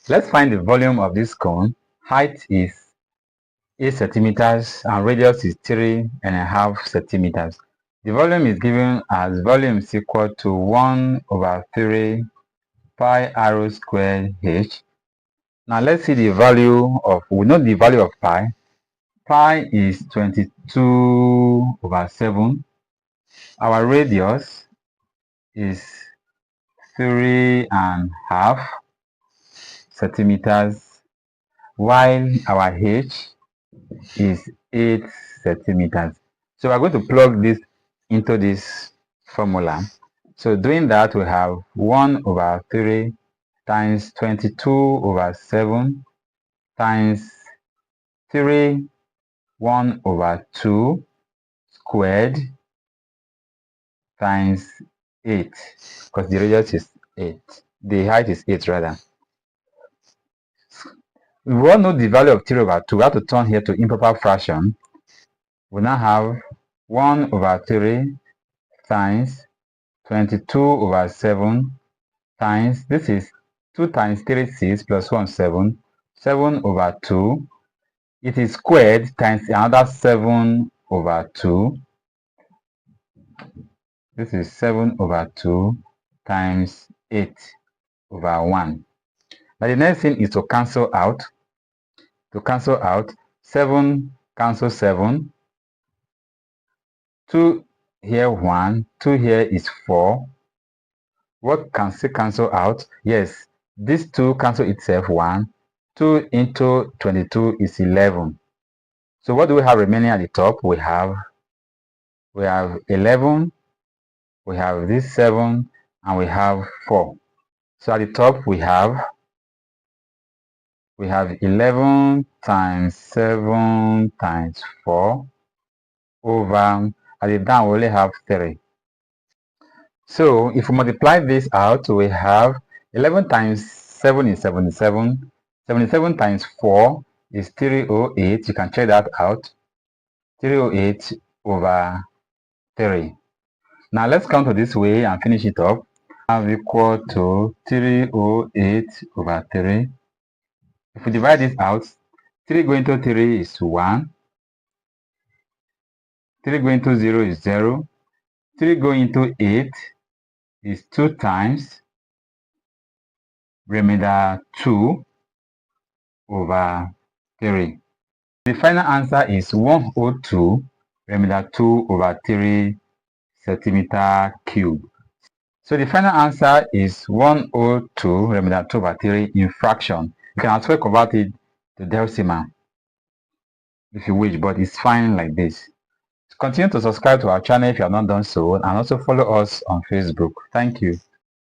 Let's find the volume of this cone. Height is 8 centimeters and radius is 3.5 centimeters. The volume is given as volume is equal to 1/3 pi r squared h. Now let's see the value of, we know the value of pi. Pi is 22/7. Our radius is 3.5 centimeters, while our h is 8 centimeters. So we're going to plug this into this formula. So doing that, we have 1/3 times 22/7 times 3 1/2 squared times 8, because the radius is 8. The height is 8 rather. We all know the value of 3/2. We have to turn here to improper fraction. We now have 1/3 times 22/7 times, this is 2 times 3 6 plus 1 7, 7/2. It is squared times another 7/2. This is 7/2 times 8/1. Now the next thing is to cancel out. To cancel out, 7 cancel 7. 2 here 1, 2 here is 4. What can still cancel out? Yes, this 2 cancel itself 1. 2 into 22 is 11. So what do we have remaining at the top? We have 11, we have this 7, and we have 4. So at the top we have 11 times 7 times 4 over, at the down we only have 3. So if we multiply this out, we have 11 times 7 is 77. 77 times 4 is 308. You can check that out. 308/3. Now let's count to this way and finish it up. Have equal to 308/3. If we divide this out, 3 going to 3 is 1. 3 going to 0 is 0. 3 going into 8 is 2 times, remainder 2/3. The final answer is 102, remainder 2/3 centimeter cube. So the final answer is 102, remainder 2/3 in fraction. You can also convert it to decimal if you wish, but it's fine like this. Continue to subscribe to our channel if you have not done so, and also follow us on Facebook. Thank you.